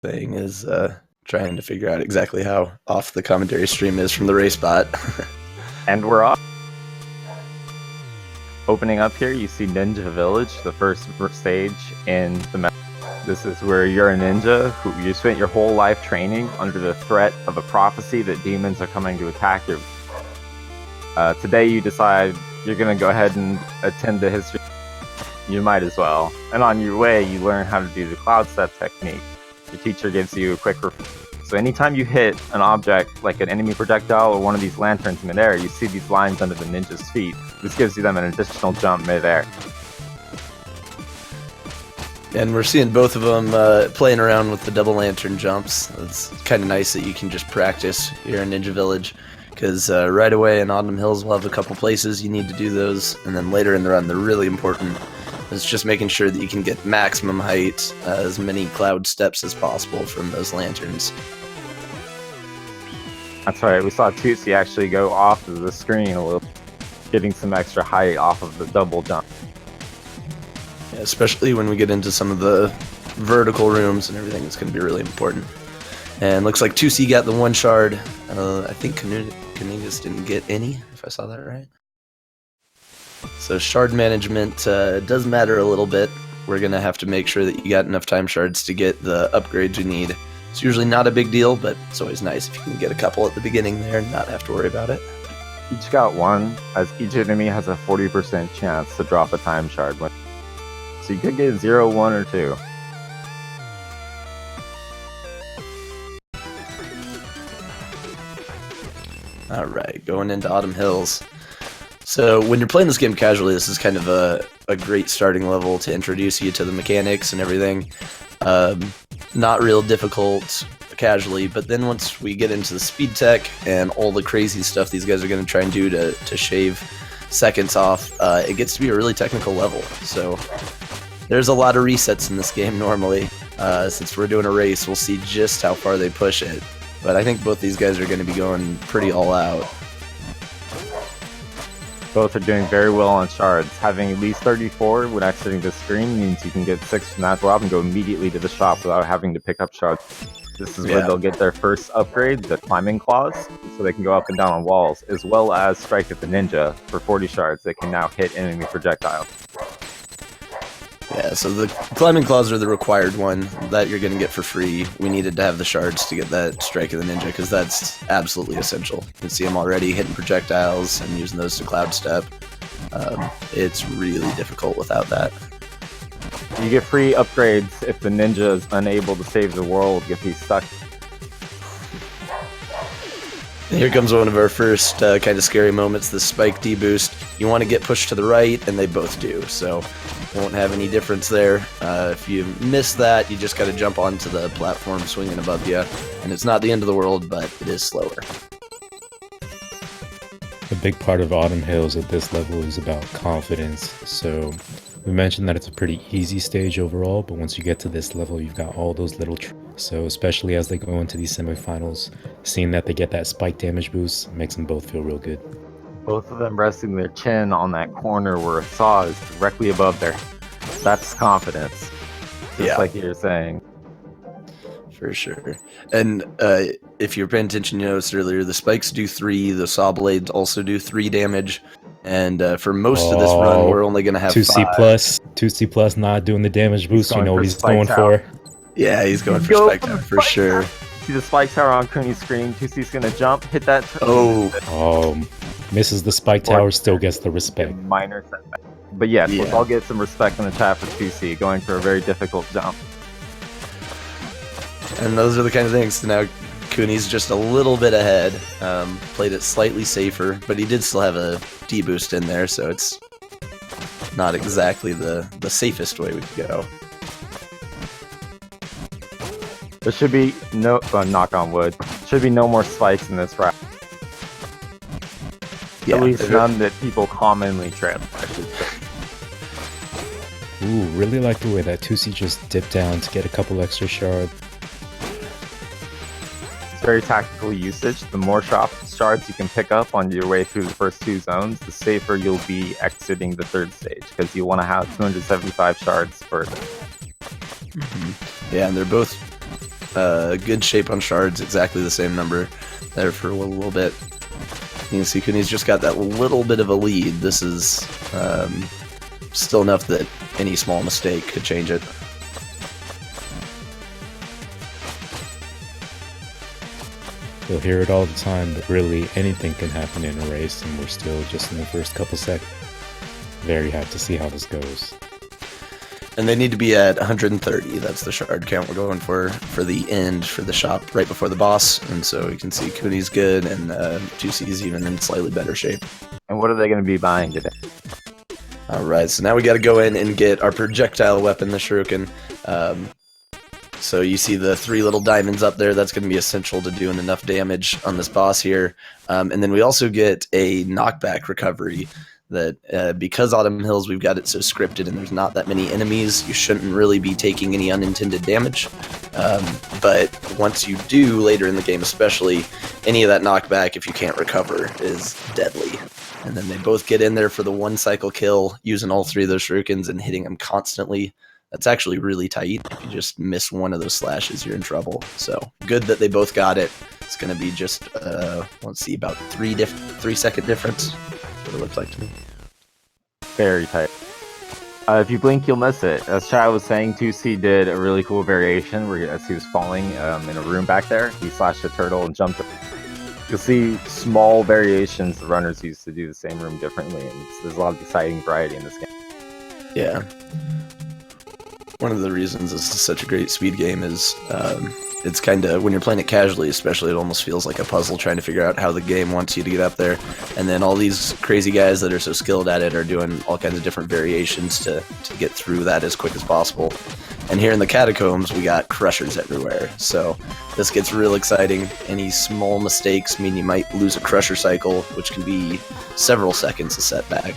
thing is trying to figure out exactly how off the commentary stream is from the race bot. And we're off. Opening up here, you see Ninja Village, the first stage in the map. This is where you're a ninja who you spent your whole life training under the threat of a prophecy that demons are coming to attack you. Today you decide you're going to go ahead and attend the history. You might as well. And on your way, you learn how to do the cloud step technique. Your teacher gives you a quick so anytime you hit an object, like an enemy projectile or one of these lanterns midair, you see these lines under the ninja's feet. This gives you them an additional jump midair. And we're seeing both of them playing around with the double lantern jumps. It's kind of nice that you can just practice here in Ninja Village, because right away in Autumn Hills we'll have a couple places you need to do those, and then later in the run they're really important. It's just making sure that you can get maximum height, as many cloud steps as possible from those lanterns. That's right, we saw TwoCplus actually go off of the screen a little, getting some extra height off of the double jump. Yeah, especially when we get into some of the vertical rooms and everything, it's going to be really important. And looks like TwoCplus got the one shard. I think KuningasEST didn't get any, if I saw that right. So shard management does matter a little bit. We're going to have to make sure that you got enough time shards to get the upgrades you need. It's usually not a big deal, but it's always nice if you can get a couple at the beginning there and not have to worry about it. Each got one, as each enemy has a 40% chance to drop a time shard. So you could get 0, 1, or 2. Alright, going into Autumn Hills. So when you're playing this game casually, this is kind of a great starting level to introduce you to the mechanics and everything. Not real difficult casually, but then once we get into the speed tech and all the crazy stuff these guys are going to try and do to shave seconds off, it gets to be a really technical level. So there's a lot of resets in this game normally. Since we're doing a race, we'll see just how far they push it. But I think both these guys are going to be going pretty all out. Both are doing very well on shards. Having at least 34 when exiting the screen means you can get 6 from that drop and go immediately to the shop without having to pick up shards. This is where they'll get their first upgrade, the climbing claws, so they can go up and down on walls, as well as strike at the ninja for 40 shards. They can now hit enemy projectiles. Yeah, so the climbing claws are the required one that you're going to get for free. We needed to have the shards to get that strike of the ninja, because that's absolutely essential. You can see them already hitting projectiles and using those to cloud step. It's really difficult without that. You get free upgrades if the ninja is unable to save the world if he's stuck. Here comes one of our first kind of scary moments, the spike D-boost. You want to get pushed to the right, and they both do, so won't have any difference there. If you miss that, you just got to jump onto the platform swinging above you, and it's not the end of the world, but it is slower. A big part of Autumn Hills at this level is about confidence. So we mentioned that it's a pretty easy stage overall, but once you get to this level, you've got all those little so especially as they go into these semifinals, seeing that they get that spike damage boost makes them both feel real good. Both of them resting their chin on that corner where a saw is directly above there. That's confidence, just like you're saying. For sure. And if you're paying attention, you noticed earlier, the spikes do 3, the saw blades also do 3 damage. And for most of this run, we're only going to have 5. TwoCplus not doing the damage boost, you know what he's going for. Yeah, he's going for spike tower for sure. See the spike tower on Kuni's screen. TwoCplus going to jump, hit that. Misses the spike tower, still gets the respect. Minor setback. But yes, let's all get some respect in the chat for TwoCplus, going for a very difficult jump. And those are the kind of things. So now Kuni's just a little bit ahead. Played it slightly safer, but he did still have a D-boost in there, so it's not exactly the safest way we could go. There should be no, knock on wood, should be no more spikes in this round. Yeah, at least none that people commonly trip, I should say. Ooh, really like the way that TwoCplus just dipped down to get a couple extra shards. It's very tactical usage. The more shards you can pick up on your way through the first 2 zones, the safer you'll be exiting the 3rd stage, because you want to have 275 shards for it. Yeah, and they're both good shape on shards, exactly the same number there for a little bit. You can see Kuni's just got that little bit of a lead. This is still enough that any small mistake could change it. You'll hear it all the time, but really anything can happen in a race, and we're still just in the first couple seconds. Very happy to see how this goes. And they need to be at 130. That's the shard count we're going for the end, for the shop right before the boss. And so you can see Kuni's good, and 2C's even in slightly better shape. And what are they going to be buying today? Alright, so now we got to go in and get our projectile weapon, the shuriken. So you see the 3 little diamonds up there. That's going to be essential to doing enough damage on this boss here. And then we also get a knockback recovery that because Autumn Hills, we've got it so scripted and there's not that many enemies, you shouldn't really be taking any unintended damage. But once you do, later in the game especially, any of that knockback, if you can't recover, is deadly. And then they both get in there for the 1 cycle kill, using all 3 of those shurikens and hitting them constantly. That's actually really tight. If you just miss one of those slashes, you're in trouble. So good that they both got it. It's going to be just, let's see, about 3-second difference. That's what it looks like to me. Very tight. If you blink, you'll miss it. As Chad was saying, 2C did a really cool variation where as he was falling in a room back there, he slashed a turtle and jumped. You'll see small variations the runners used to do the same room differently, and there's a lot of exciting variety in this game. Yeah. One of the reasons this is such a great speed game is it's kind of, when you're playing it casually especially, it almost feels like a puzzle trying to figure out how the game wants you to get up there. And then all these crazy guys that are so skilled at it are doing all kinds of different variations to get through that as quick as possible. And here in the catacombs, we got crushers everywhere. So this gets real exciting. Any small mistakes mean you might lose a crusher cycle, which can be several seconds of setback.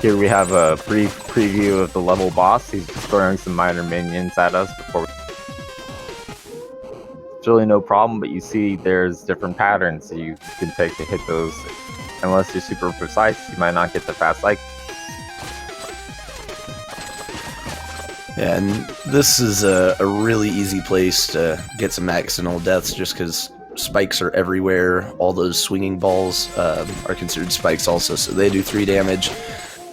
Here we have a brief preview of the level boss. He's just throwing some minor minions at us before it's really no problem, but you see there's different patterns that you can take to hit those. Unless you're super precise, you might not get the fast cycle. Yeah, and this is a really easy place to get some accidental deaths just because spikes are everywhere. All those swinging balls are considered spikes also, so they do 3 damage.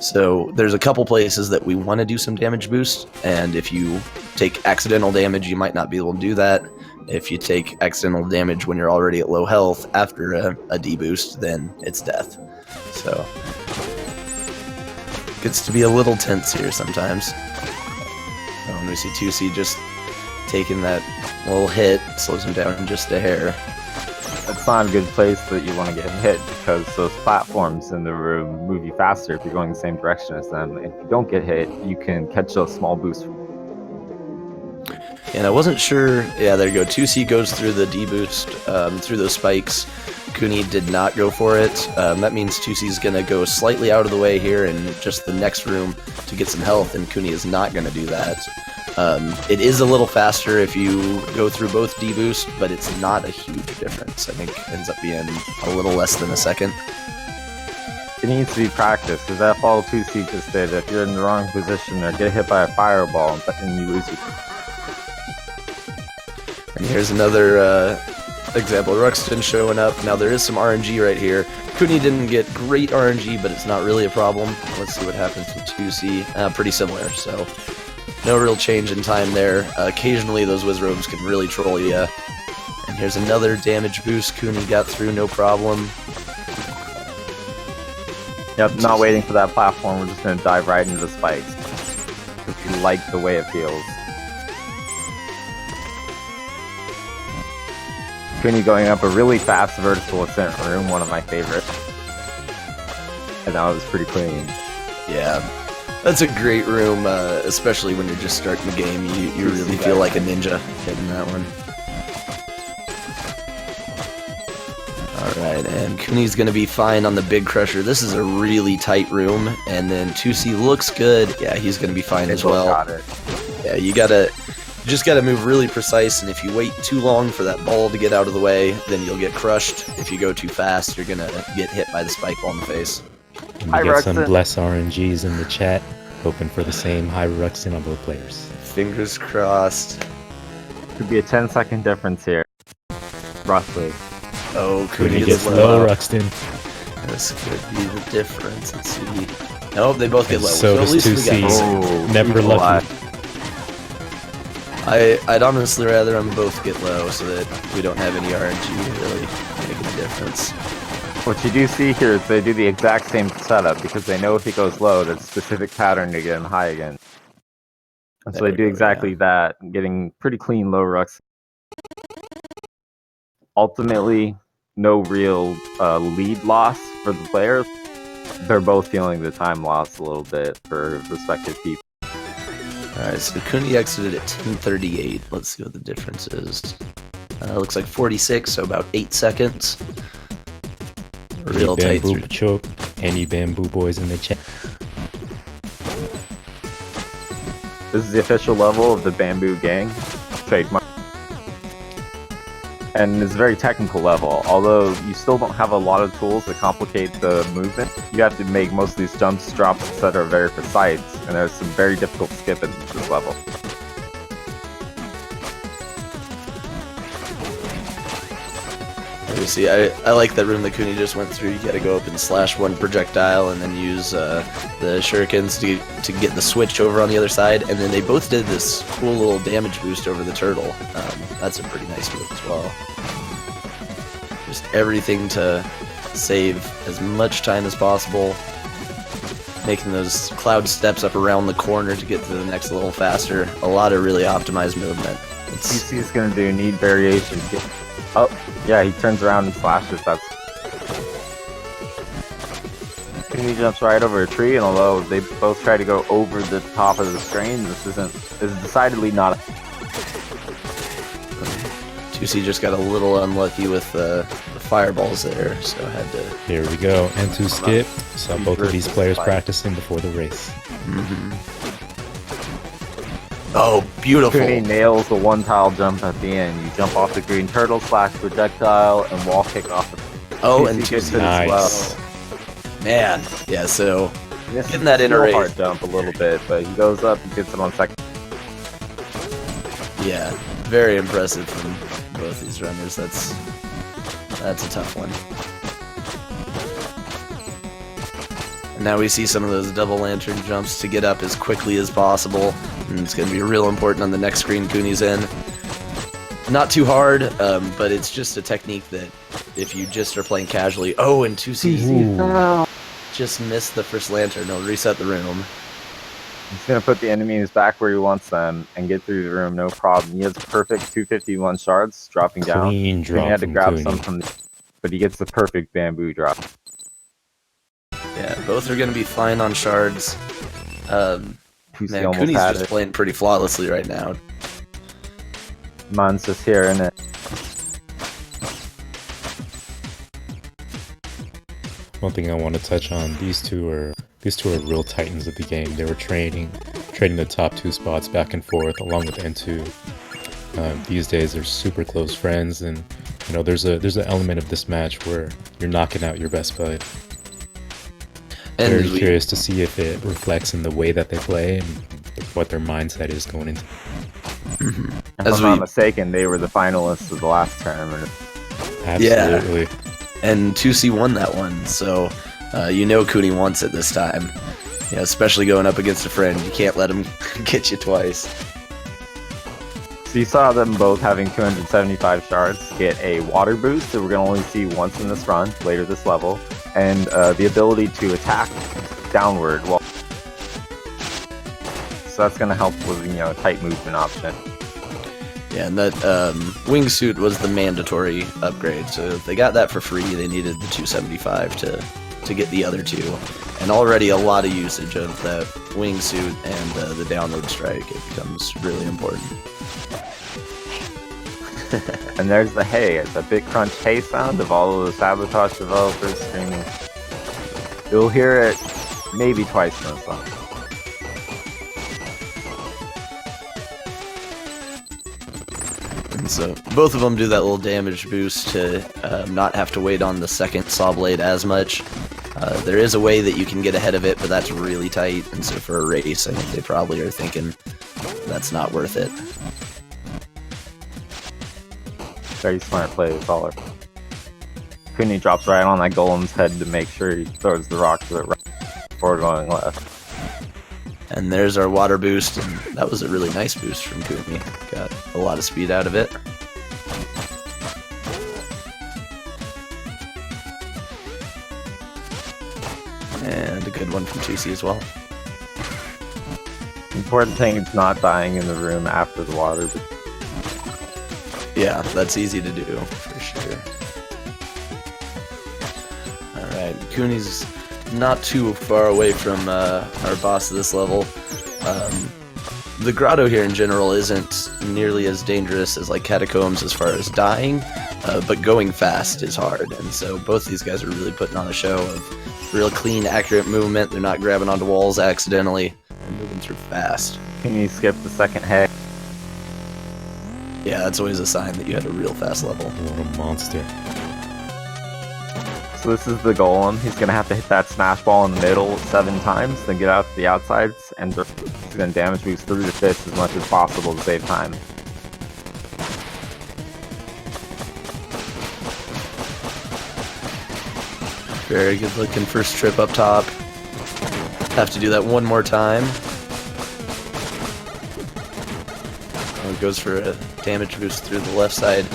So there's a couple places that we want to do some damage boost, and if you take accidental damage, you might not be able to do that. If you take accidental damage when you're already at low health after a deboost, then it's death. So it gets to be a little tense here sometimes. When we see 2C just taking that little hit, slows him down just a hair. That's not a good place that you want to get hit, because those platforms in the room move you faster if you're going the same direction as them. If you don't get hit, you can catch those small boosts. And I wasn't sure, yeah, there you go, 2C goes through the deboost, through those spikes. Kuni did not go for it. That means 2C is going to go slightly out of the way here in just the next room to get some health, and Kuni is not going to do that. It is a little faster if you go through both deboost, but it's not a huge difference. I think it ends up being a little less than a second. It needs to be practiced, because that's all 2C just did. If you're in the wrong position or get hit by a fireball, and you lose your... And here's another example, Ruxton showing up. Now there is some RNG right here. Kuni didn't get great RNG, but it's not really a problem. Let's see what happens with 2C. Pretty similar, so no real change in time there. Occasionally those Wizrobes can really troll you. And here's another damage boost. Kuni got through, no problem. Yep, not waiting for that platform. We're just going to dive right into the spikes. If you like the way it feels. Kuni going up a really fast vertical ascent room, one of my favorites. And that was pretty clean. Yeah, that's a great room, especially when you're just starting the game. You really feel like a ninja hitting that one. Alright, and Kuni's going to be fine on the big crusher. This is a really tight room, and then 2C looks good. Yeah, he's going to be fine as well. Got it. Yeah, you just gotta move really precise, and if you wait too long for that ball to get out of the way, then you'll get crushed. If you go too fast, you're gonna get hit by the spike ball in the face. And we get some bless RNGs in the chat. hoping for the same high Ruxin on both players. Fingers crossed. Could be a 10-second difference here, roughly. Oh, Kuni Kuni gets low Ruxin. This could be the difference. Let's see. Nope, they both get low. So at does least we 2C. got Oh, Never lucky. I'd honestly rather them both get low so that we don't have any RNG really making a difference. What you do see here is they do the exact same setup because they know if he goes low, there's a specific pattern to get him high again. And so There they we do go, exactly that, getting pretty clean low rucks. Ultimately, no real lead loss for the players. They're both feeling the time loss a little bit for respective people. Alright, so Kuni exited at 10:38. Let's see what the difference is. Looks like 46, so about 8 seconds. Real tight Bamboo through. choke. Any bamboo boys in the chat? This is the official level of the Bamboo Gang trademark. And it's a very technical level, although you still don't have a lot of tools that complicate the movement. You have to make most of these jumps, drops, etc. very precise, and there's some very difficult skipping in this level. You see, I like that room that Kuni just went through. You gotta go up and slash one projectile and then use the shurikens to get the switch over on the other side. And then they both did this cool little damage boost over the turtle. That's a pretty nice move as well. Just everything to save as much time as possible. Making those cloud steps up around the corner to get to the next level faster. A lot of really optimized movement. PC is going to do need variation. Oh, yeah, he turns around and slashes. That's. He jumps right over a tree, and although they both try to go over the top of the screen, this is decidedly not. 2C just got a little unlucky with the fireballs there, so I had to. Here we go. And to skip. Saw both of these players practicing before the race. Oh, beautiful! Kuni nails the one-tile jump at the end. You jump off the green turtle, slash projectile, and wall kick off the. Oh, and gets 2C. it as well. Nice. Man, yeah. So This getting is that in a still race. hard jump a little bit, but he goes up and gets it on second. Yeah, very impressive from both these runners. That's a tough one. And now we see some of those double lantern jumps to get up as quickly as possible, and it's going to be real important on the next screen Kuni's in. Not too hard, but it's just a technique that if you just are playing casually. Oh, and 2C just missed the first lantern. No, reset the room. He's gonna put the enemies back where he wants them and get through the room, no problem. He has perfect 251 shards dropping down. Clean He drop had to from grab Kuni. some from, but he gets the perfect bamboo drop. Yeah, both are going to be fine on shards. Man, TwoC almost Kuni's had just it. playing pretty flawlessly right now. Mine's just here, innit? One thing I want to touch on, these two are real titans of the game. They were trading the top two spots back and forth along with N2. These days they're super close friends, and you know there's an element of this match where you're knocking out your best bud. And Very curious to see if it reflects in the way that they play and what their mindset is going into. If I'm not mistaken, they were the finalists of the last tournament. Absolutely. And 2C won that one, so you know Kuni wants it this time. Yeah, especially going up against a friend. You can't let him get you twice. So you saw them both having 275 shards get a water boost that we're going to only see once in this run, later this level, and the ability to attack downward. So that's going to help with, you know, tight movement option. Yeah, and that wingsuit was the mandatory upgrade, so if they got that for free, they needed the 275 to get the other two. And already a lot of usage of that wingsuit and the downward strike. It becomes really important. And there's the hay. It's a big crunch hay sound of all of the Sabotage developers screaming. You'll hear it maybe twice in the song. And so both of them do that little damage boost to not have to wait on the second saw blade as much. There is a way that you can get ahead of it, but that's really tight, and so for a race, I think they probably are thinking that's not worth it. Very smart play, caller. Kuni drops right on that golem's head to make sure he throws the rock to it right before going left. And there's our water boost, and that was a really nice boost from Kuni. Got a lot of speed out of it. And a good one from 2C as well. Important thing is not dying in the room after the water. But yeah, that's easy to do, for sure. Alright, Kuni's not too far away from our boss of this level. The grotto here in general isn't nearly as dangerous as like catacombs as far as dying, but going fast is hard, and so both these guys are really putting on a show of real clean, accurate movement. They're not grabbing onto walls accidentally. They're moving through fast. Kuni skipped the second head. Yeah, that's always a sign that you had a real fast level. What a monster. So this is the golem. He's going to have to hit that smash ball in the middle 7 times, then get out to the outsides, and he's going to damage boost through the fist as much as possible to save time. Very good looking first trip up top. Have to do that one more time. Oh, it goes for a damage boost through the left side.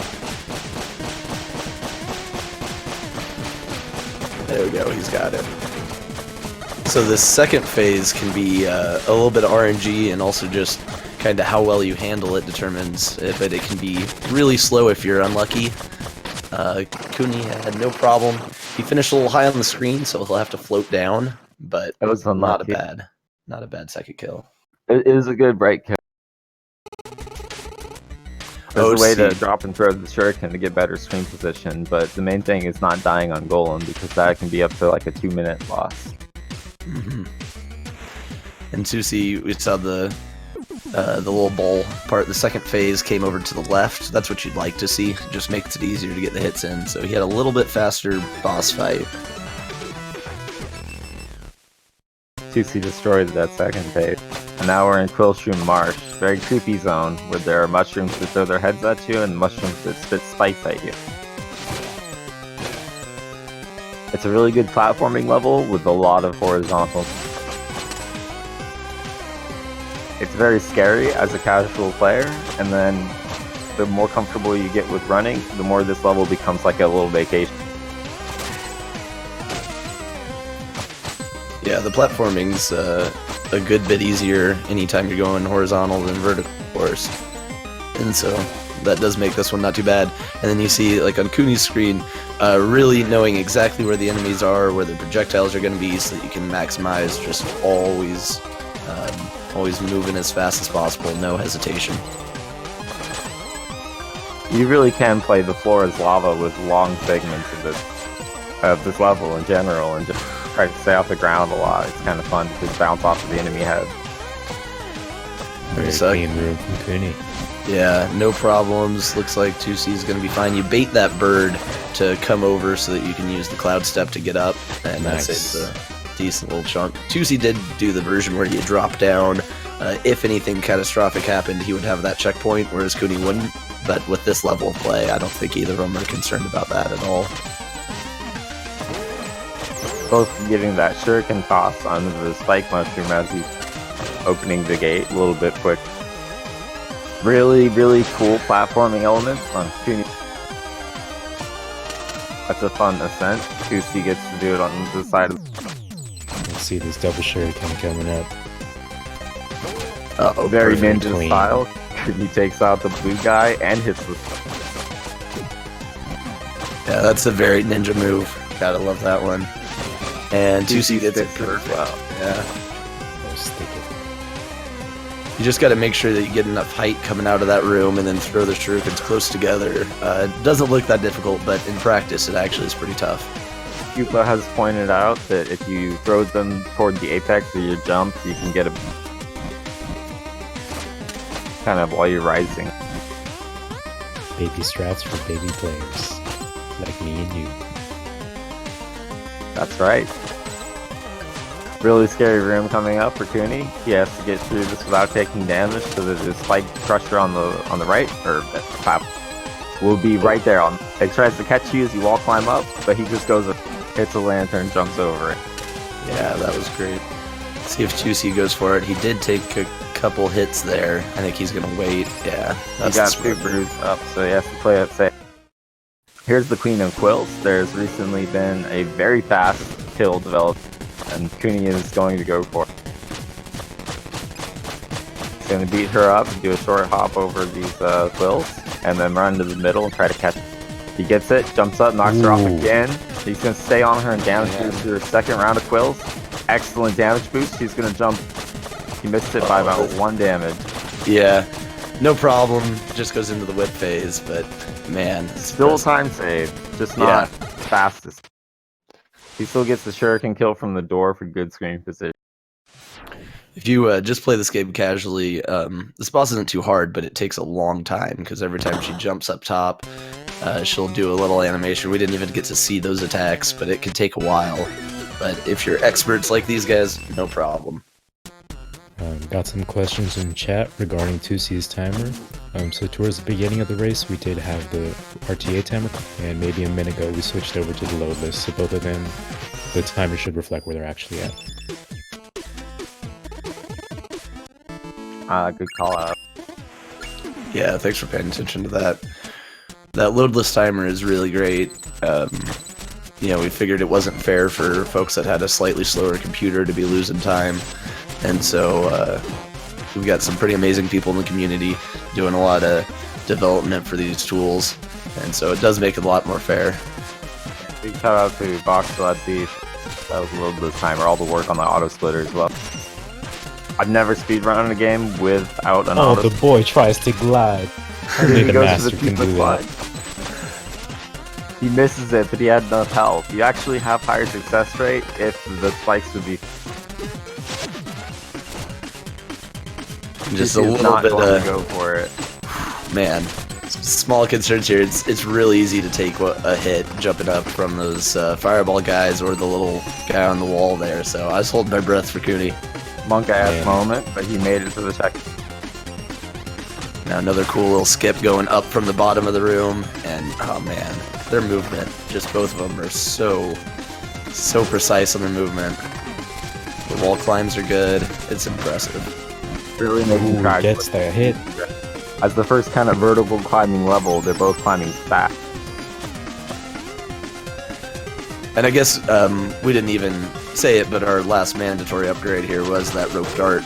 There we go, he's got it. So this second phase can be a little bit of RNG, and also just kind of how well you handle it determines if it can be really slow if you're unlucky. Kuni had no problem. He finished a little high on the screen, so he'll have to float down, but It was unlucky. not a bad second kill. It was a good right kill. There's a way to drop and throw the shuriken to get better screen position, but the main thing is not dying on golem, because that can be up to like a 2-minute loss. Mm-hmm. And 2C, we saw the little ball part. The second phase came over to the left. That's what you'd like to see. It just makes it easier to get the hits in. So he had a little bit faster boss fight. 2C destroyed that second phase. And now we're in Quillshroom Marsh, very creepy zone, where there are mushrooms that throw their heads at you and mushrooms that spit spikes at you. It's a really good platforming level with a lot of horizontal. It's very scary as a casual player, and then the more comfortable you get with running, the more this level becomes like a little vacation. Yeah, the platforming's a good bit easier anytime you're going horizontal than vertical, of course. And so that does make this one not too bad. And then you see, like on Kuni's screen, really knowing exactly where the enemies are, where the projectiles are going to be, so that you can maximize just always moving as fast as possible, no hesitation. You really can play the floor as lava with long segments of this level in general, and just try to stay off the ground a lot. It's kind of fun to just bounce off of the enemy head. Very clean room from Kuni. Yeah, no problems. Looks like 2C is going to be fine. You bait that bird to come over so that you can use the cloud step to get up, and that saves a decent little chunk. 2C did do the version where you drop down. If anything catastrophic happened, he would have that checkpoint, whereas Kuni wouldn't. But with this level of play, I don't think either of them are concerned about that at all. Both getting that shuriken toss on the spike mushroom as he's opening the gate a little bit quick. Really, really cool platforming elements on Kuni. That's a fun ascent. 2C gets to do it on the side of Let's see this double shuriken coming up. Oh, very perfect. ninja Clean. style. He takes out the blue guy and hits the... Yeah, that's a very ninja move. Gotta love that one. And 2C gets it perfect. Wow. Yeah. Oh, stick it. You just gotta make sure that you get enough height coming out of that room and then throw the shurikens close together. It doesn't look that difficult, but in practice it actually is pretty tough. TwoCplus has pointed out that if you throw them toward the apex of your jump, you can get a... kind of while you're rising. Baby strats for baby players. Like me and you. That's right. Really scary room coming up for Kuni. He has to get through this without taking damage, so that his spike crusher on the right, or top, will be right there. It tries to catch you as you wall climb up, but he just goes, hits a lantern, jumps over it. Yeah, that was great. Let's see if 2C goes for it. He did take a couple hits there. I think he's gonna wait. Yeah, He got two bruised up, so he has to play it safe. Here's the Queen of Quilts. There's recently been a very fast kill developed, and Kuni is going to go for it. He's going to beat her up and do a short hop over these quills, and then run to the middle and try to catch it. He gets it, jumps up, knocks her off again. He's going to stay on her and damage boost through her second round of quills. Excellent damage boost. He's going to jump. He missed it by about 1 damage. Yeah, no problem. Just goes into the whip phase, but man, still time save, just not fastest. He still gets the shuriken kill from the door for good screen position. If you just play this game casually, this boss isn't too hard, but it takes a long time because every time she jumps up top, she'll do a little animation. We didn't even get to see those attacks, but it can take a while. But if you're experts like these guys, no problem. Got some questions in chat regarding 2C's timer. So towards the beginning of the race, we did have the RTA timer, and maybe a minute ago we switched over to the load list. So both of them, the timer should reflect where they're actually at. Good call out. Yeah, thanks for paying attention to that. That load list timer is really great. You know, we figured it wasn't fair for folks that had a slightly slower computer to be losing time. And so we've got some pretty amazing people in the community doing a lot of development for these tools, and so it does make it a lot more fair. Big shout out to BoxLD. That was a little bit of time, or all the work on the auto splitter as well. I've never speedrun a game without an auto. Oh, the boy tries to glide. Only the master can do that. He misses it, but he had enough health. You actually have higher success rate if the spikes would be. Just a little bit to go for it. Man, small concerns here. It's really easy to take a hit jumping up from those fireball guys or the little guy on the wall there. So I was holding my breath for Kuni. Monk-ass moment, but he made it to the check. Now another cool little skip going up from the bottom of the room, and oh man, their movement, just both of them are so precise on their movement. The wall climbs are good. It's impressive. Really making progress. Gets the hit. As the first kind of vertical climbing level, they're both climbing fast. And I guess we didn't even say it, but our last mandatory upgrade here was that rope dart,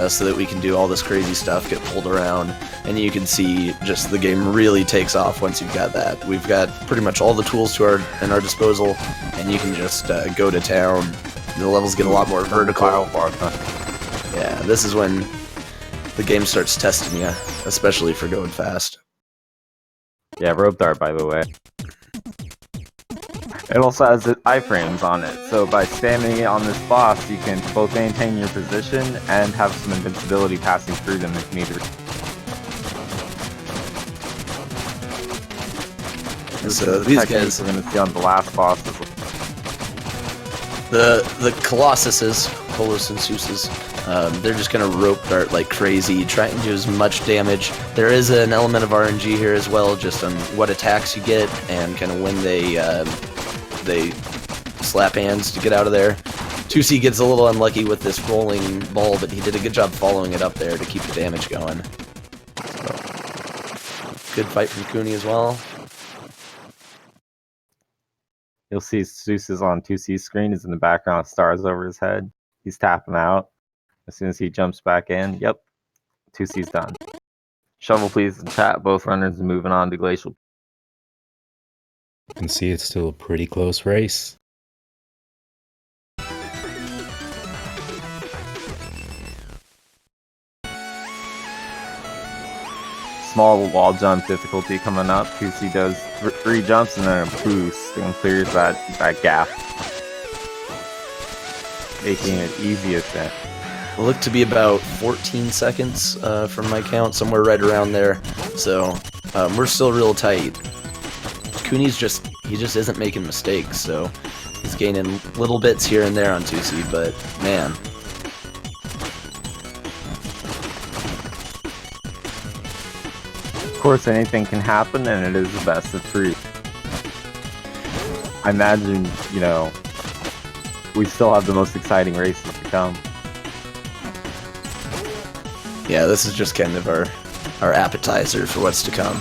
so that we can do all this crazy stuff, get pulled around, and you can see just the game really takes off once you've got that. We've got pretty much all the tools in our disposal, and you can just go to town. The levels get a lot more vertical. Yeah, this is when the game starts testing you, especially for going fast. Yeah, rope dart, by the way. It also has iframes on it, so by spamming it on this boss, you can both maintain your position and have some invincibility passing through them if needed. So these guys we're going to see on the last boss. The Colossuses, Colos and Seuses, they're just going to rope dart like crazy, try and do as much damage. There is an element of RNG here as well, just on what attacks you get and kind of when they slap hands to get out of there. 2C gets a little unlucky with this rolling ball, but he did a good job following it up there to keep the damage going. So, good fight from Kuni as well. You'll see Zeus is on 2C's screen, is in the background, stars over his head. He's tapping out. As soon as he jumps back in, yep, 2C's done. Shovel please in chat, both runners are moving on to Glacial. You can see it's still a pretty close race. Small wall jump difficulty coming up. 2C does 3 jumps and then a boost and clears that gap, making it easy ascent. Look to be about 14 seconds from my count, somewhere right around there. So we're still real tight. Kuni's he just isn't making mistakes, so he's gaining little bits here and there on 2C, but man. Of course, anything can happen, and it is the best of 3. I imagine, you know, we still have the most exciting races to come. Yeah, this is just kind of our appetizer for what's to come.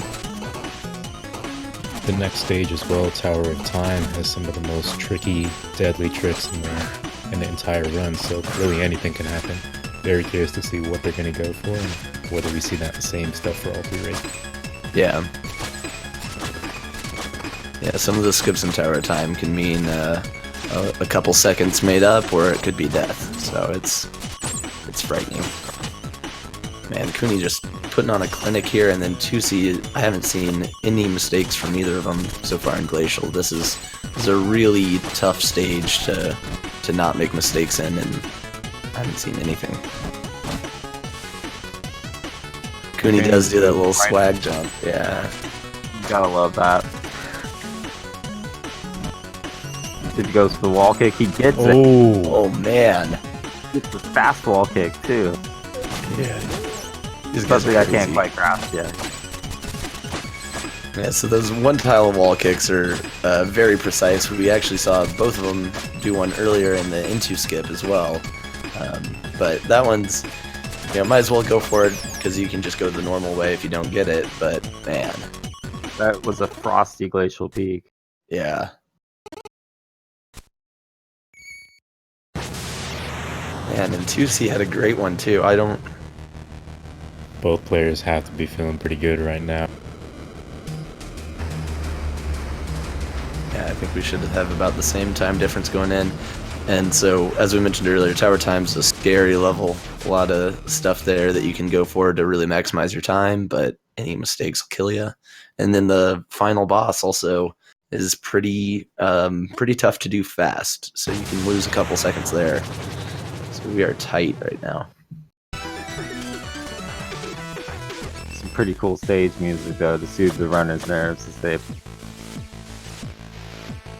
The next stage as well, Tower of Time, has some of the most tricky, deadly tricks in the entire run, so really anything can happen. Very curious to see what they're going to go for and whether we see that same stuff for all 3 races. Yeah. Yeah, some of the skips in Tower of Time can mean a couple seconds made up, or it could be death, so it's frightening. Man, Kuni just putting on a clinic here, and then 2C, I haven't seen any mistakes from either of them so far in Glacial. This is a really tough stage to not make mistakes in, and I haven't seen anything. Kuni does do that little swag jump, yeah. You gotta love that. If he goes for the wall kick, he gets it. Oh man. It's a fast wall kick, too. Yeah. Especially I can't quite grasp yet. Yeah, so those one-tile wall kicks are very precise. We actually saw both of them do one earlier in the into skip as well. But that one's, you know, might as well go for it because you can just go the normal way if you don't get it. But man, that was a frosty glacial peak. Yeah. Man, and 2C had a great one too. Both players have to be feeling pretty good right now. Yeah, I think we should have about the same time difference going in. And so, as we mentioned earlier, Tower Time's a scary level. A lot of stuff there that you can go for to really maximize your time, but any mistakes will kill you. And then the final boss also is pretty tough to do fast, so you can lose a couple seconds there. So we are tight right now. Some pretty cool stage music though to soothe the runner's nerves as they have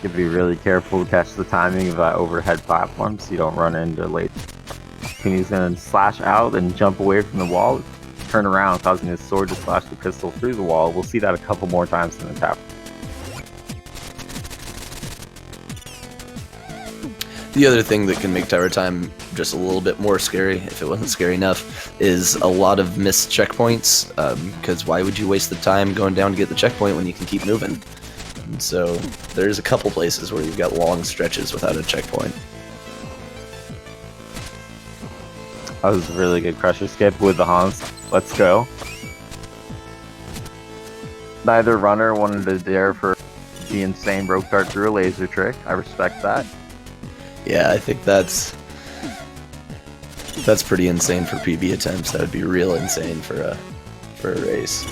to be really careful to catch the timing of that overhead platform so you don't run into late. He's gonna slash out and jump away from the wall, turn around, causing his sword to slash the crystal through the wall. We'll see that a couple more times in the tower. The other thing that can make Tower Time just a little bit more scary, if it wasn't scary enough, is a lot of missed checkpoints, because why would you waste the time going down to get the checkpoint when you can keep moving? And so there's a couple places where you've got long stretches without a checkpoint. That was a really good crusher skip with the Hans. Let's go. Neither runner wanted to dare for the insane rope dart through a laser trick. I respect that. Yeah, I think that's pretty insane for PB attempts. That would be real insane for a race.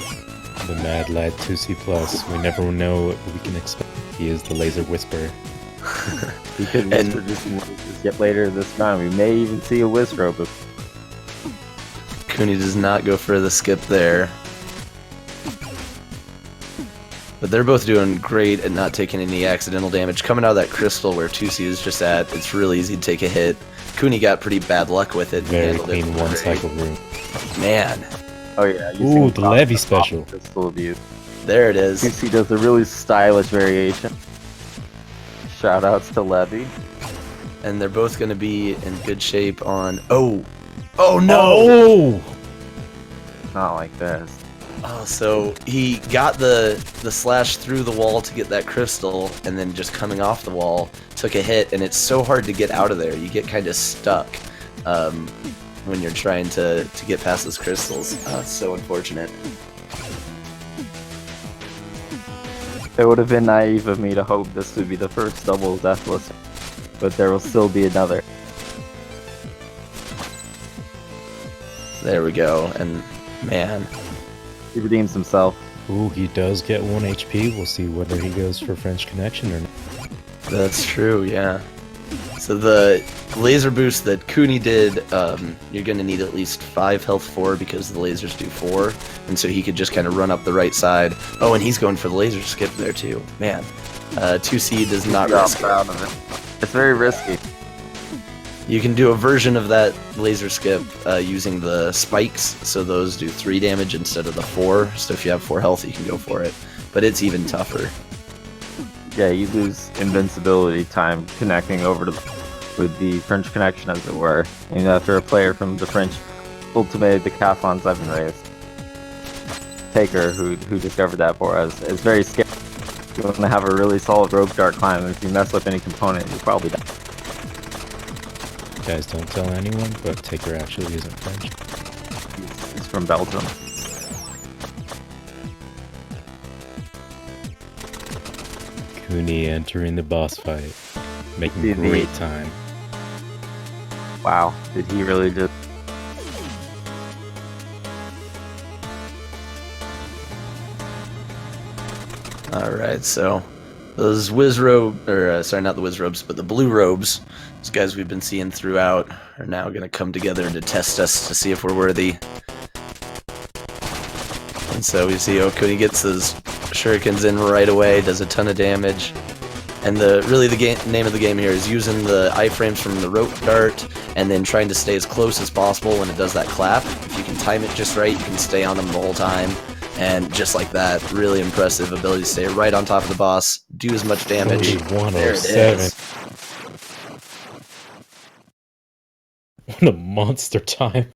The Mad Lad TwoCplus. We never know what we can expect. He is the laser whisperer. We could whisper just some lasers yet later this time. We may even see a whisk rope. Kuni does not go for the skip there. But they're both doing great at not taking any accidental damage. Coming out of that crystal where 2C is just at, it's really easy to take a hit. Kuni got pretty bad luck with it. Very clean one cycle room. Man. Oh yeah. Ooh, the Levy special. Crystal abuse. There it is. 2C does a really stylish variation. Shoutouts to Levy. And they're both going to be in good shape on... Oh no! Oh! Not like this. Oh, so he got the slash through the wall to get that crystal, and then just coming off the wall, took a hit, and it's so hard to get out of there. You get kind of stuck when you're trying to get past those crystals. It's so unfortunate. It would have been naive of me to hope this would be the first double deathless, but there will still be another. There we go, and man... He redeems himself. Ooh, he does get 1 HP. We'll see whether he goes for French Connection or not. That's true, yeah. So the laser boost that Kuni did, you're going to need at least 5 health for because the lasers do 4. And so he could just kind of run up the right side. Oh, and he's going for the laser skip there too. Man, 2C does not risk it. Out of it. It's very risky. You can do a version of that laser skip using the spikes, so those do 3 damage instead of the 4. So if you have 4 health, you can go for it. But it's even tougher. Yeah, you lose invincibility time connecting over to with the French connection, as it were. And after a player from the French ultimate decathlons I've been raised, Taker, who discovered that for us, it's very scary. You want to have a really solid rope dart climb, and if you mess up any component, you probably die. Guys, don't tell anyone, but Taker actually isn't French. He's from Belgium. Kuni entering the boss fight, making See, great time. Wow, did he really just... Alright, so those whiz robe, or sorry, not the whiz robes, but the blue robes, those guys we've been seeing throughout, are now going to come together to test us to see if we're worthy. And so we see Kuni gets those shurikens in right away, does a ton of damage. And really the name of the game here is using the iframes from the rope dart and then trying to stay as close as possible when it does that clap. If you can time it just right, you can stay on them the whole time. And just like that, really impressive ability to stay right on top of the boss, do as much damage. 107. What a monster time.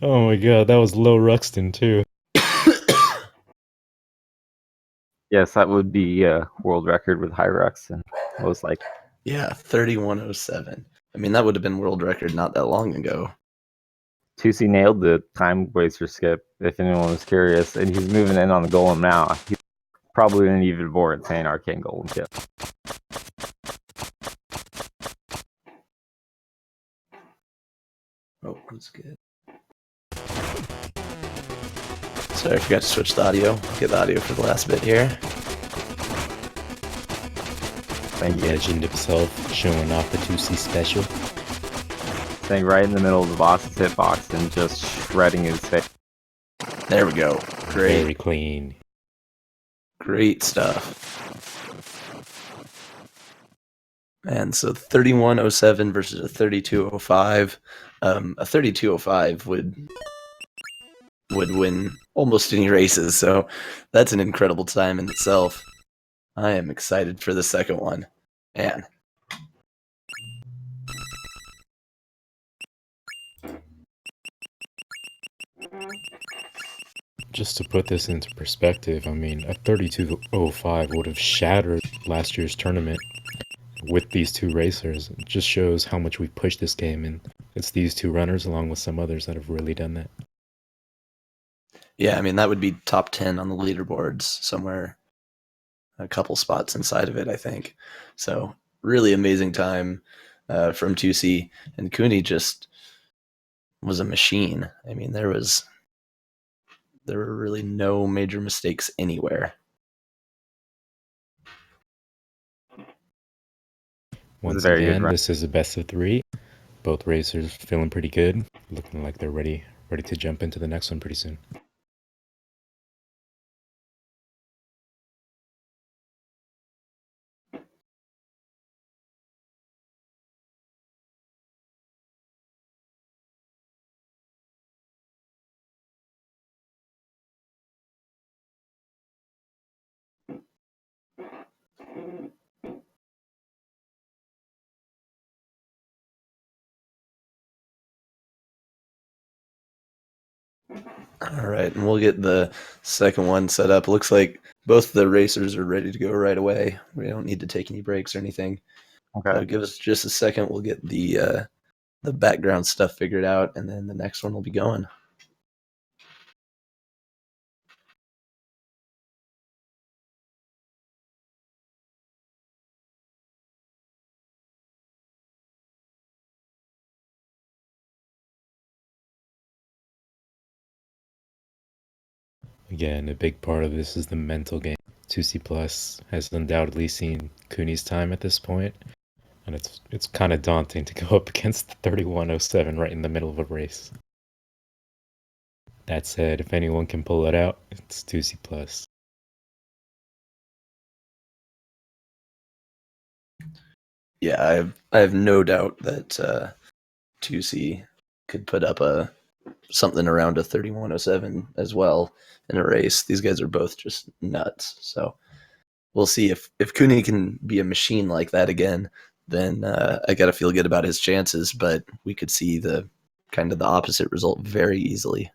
Oh my god, that was low Ruxton too. Yes, that would be a world record with Hyrax, and it was like... Yeah, 3107. I mean, that would have been world record not that long ago. 2C nailed the time waster skip, if anyone was curious, and he's moving in on the golem now. He's probably an even more insane arcane golem kit. Oh, that's good. Sorry, I forgot to switch the audio. I'll get the audio for the last bit here. Thank you. Legend himself showing off the 2C special. Staying right in the middle of the boss's hitbox and just shredding his face. There we go. Great. Very clean. Great stuff. And so 3107 versus a 3205. A 3205 would win almost any races, so that's an incredible time in itself. I am excited for the second one. Man. Just to put this into perspective, I mean, a 3205 would have shattered last year's tournament with these two racers. It just shows how much we've pushed this game, and it's these two runners along with some others that have really done that. Yeah, I mean, that would be top 10 on the leaderboards somewhere, a couple spots inside of it, I think. So, really amazing time from 2C, and Kuni just was a machine. I mean, there were really no major mistakes anywhere. Once Very good again, run. this is a best of 3. Both racers feeling pretty good, looking like they're ready to jump into the next one pretty soon. All right, and we'll get the second one set up. Looks like both the racers are ready to go right away. We don't need to take any breaks or anything. Okay. Give us just a second. We'll get the background stuff figured out, and then the next one will be going. Again, a big part of this is the mental game. 2C+ has undoubtedly seen Kuni's time at this point, and it's kind of daunting to go up against the 3107 right in the middle of a race. That said, if anyone can pull it out, it's 2C+. Yeah, I have no doubt that 2C could put up something around a 31:07 as well in a race. These guys are both just nuts. So we'll see if Kuni can be a machine like that again. Then I gotta feel good about his chances. But we could see the kind of the opposite result very easily.